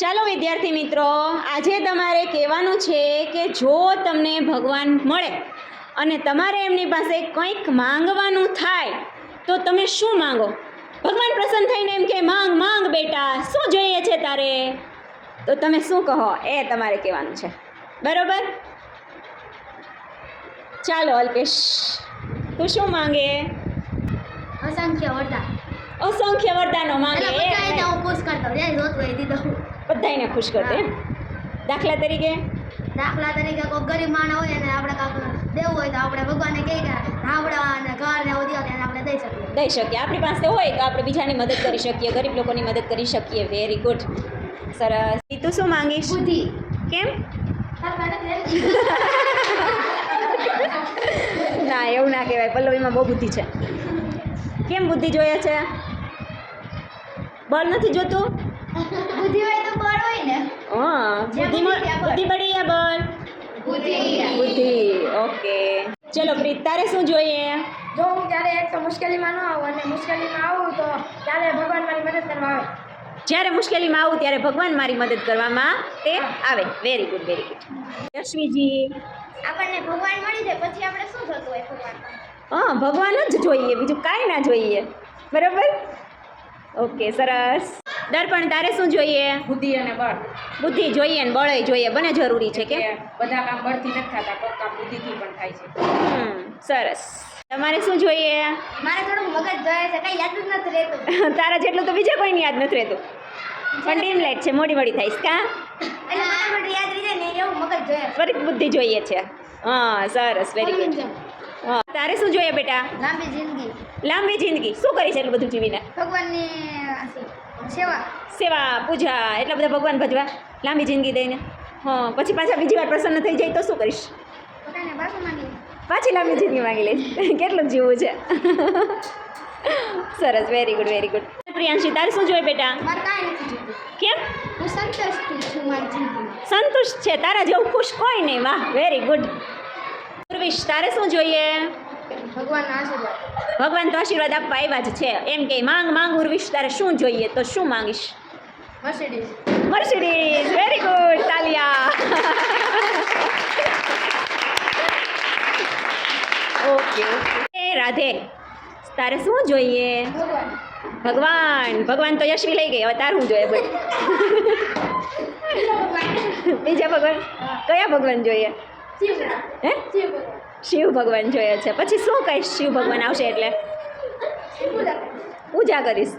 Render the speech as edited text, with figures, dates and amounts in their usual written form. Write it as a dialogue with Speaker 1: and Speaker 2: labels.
Speaker 1: ચાલો વિદ્યાર્થી મિત્રો, આજે તમારે કહેવાનું છે કે જો તમને ભગવાન મળે અને તમારે એમની પાસે કંઈક માંગવાનું થાય તો તમે શું માંગો? ભગવાન પ્રસન્ન થઈને એમ કે માંગ માંગ બેટા, શું જોઈએ છે તારે? તો તમે શું કહો એ તમારે કહેવાનું છે, બરોબર? ચાલો અલ્પેશ, તું શું માંગે?
Speaker 2: અસંખ્ય વરદાન.
Speaker 1: અસંખ્ય વરદાનો માંગે.
Speaker 2: બધાને હું ખુશ કરતો જે જોતું હોય દીધો.
Speaker 1: બધાને ખુશ કરી દે. દાખલા તરીકે
Speaker 2: કોઈ ગરીબ માણસ હોય અને આપણે કાંઈક દેવું હોય તો આપણે ભગવાનને કહીએ કે રાવડા અને ઘર ને એવું દો તેને આપણે દઈ શકીએ.
Speaker 1: દઈ શકીએ. આપણી પાસે હોય તો આપણે બીજાની મદદ કરી શકીએ, ગરીબ લોકોની મદદ કરી શકીએ. વેરી ગુડ, સરસ. તું શું માંગીશ?
Speaker 2: બુદ્ધિ.
Speaker 1: કેમ? ના, એવું ના કહેવાય. પલ્લવીમાં બહુ બુદ્ધિ છે. કેમ બુદ્ધિ જોઈએ છે? બળ નથી જોતું?
Speaker 2: બુદ્ધિ હોય તો બળ હોય ને.
Speaker 1: હા, બુદ્ધિ બળી યા બળ? બુદ્ધિ. ઓકે, ચલો પ્રીત, તારે શું જોઈએ?
Speaker 3: જો હું ત્યારે એક તો મુશ્કેલીમાં ન આવું અને મુશ્કેલીમાં આવું તો ત્યારે ભગવાન મારી મદદ કરવા આવે.
Speaker 1: જ્યારે મુશ્કેલીમાં આવું ત્યારે ભગવાન મારી મદદ કરવામાં તે આવે. Very good, very good. Yashviji,
Speaker 2: આપણને ભગવાન મળી જાય પછી આપણે શું થતું હોય ભગવાન?
Speaker 1: હા, ભગવાન જ જોઈએ, બીજું કાંઈ ના જોઈએ, બરાબર? ઓકે, સરસ. દર્પણ, તારે શું જોઈએ?
Speaker 4: બુદ્ધિ અને બળ.
Speaker 1: બુદ્ધિ જોઈએ ને બળે જોઈએ, બંને જરૂરી છે કે
Speaker 4: બધા કામ બળથી નથી થતા, કોઈક કામ બુદ્ધિથી પણ થાય છે.
Speaker 1: સરસ. તમારે શું જોઈએ?
Speaker 2: મારે થોડુંક મગજ જોઈએ છે, કઈ યાદ જ નથી રહેતું.
Speaker 1: તારા જેટલું તો બીજા કોઈને યાદ નથી રહેતું, પણ ડીમ લાઈટ છે, મોડી મોડી થાઈશ કા?
Speaker 2: એટલે ફટાફટ યાદ રહી જાય ને એવું મગજ જોઈએ.
Speaker 1: ફરી બુદ્ધિ જોઈએ છે. હા, સરસ, વેરી ગુડ. હા, તારે શું જોઈએ બેટા?
Speaker 2: લાંબી જિંદગી.
Speaker 1: લાંબી જિંદગી. શું કરી છે એટલું બધું જીવીને?
Speaker 2: ભગવાનની સેવા.
Speaker 1: સેવા, પૂજા, એટલા બધા ભગવાન ભજવા, લાંબી જિંદગી દઈને. હા, પછી પાછા બીજી વાર પ્રસન્ન થઈ જાય તો શું કરીશ?
Speaker 2: પોતાને પાછું માંગી.
Speaker 1: પાછી લાંબી જિંદગી માંગી લઈશ. કેટલું જીવવું છે. સરસ, very good, very good. Priyanshi, તારે શું જોઈએ બેટા?
Speaker 2: મારે કાંઈ નથી જોતું.
Speaker 1: કેમ?
Speaker 2: હું સંતુષ્ટ છું મારી જિંદગીમાં.
Speaker 1: સંતુષ્ટ છે, તારા જેવું ખુશ કોઈ નહીં. વાહ, વેરી ગુડ. પૂર્વિશ, તારે શું જોઈએ?
Speaker 2: ભગવાનના આશીર્વાદ.
Speaker 1: ભગવાન તો આશીર્વાદ આપવા આવ્યા જ છે. એમ કે માંગ માંગ. ઉર્વિશ, તારે શું જોઈએ? તો શું માંગીશ?
Speaker 2: Mercedes.
Speaker 1: Mercedes. Very good, Taliya. Okay, okay. Radhe, તારે શું જોઈએ?
Speaker 2: ભગવાન.
Speaker 1: ભગવાન. ભગવાન તો યશવી લઈ ગઈ, હવે તારે શું જોઈએ? બોલ. બીજા ભગવાન? કયા ભગવાન જોઈએ?
Speaker 2: શિવ.
Speaker 1: હે?
Speaker 2: શિવ ભગવાન.
Speaker 1: શિવ ભગવાન જોઈએ છે. પછી શું કહીશ શિવ ભગવાન આવશે એટલે?
Speaker 2: પૂજા.
Speaker 1: પૂજા કરીશ.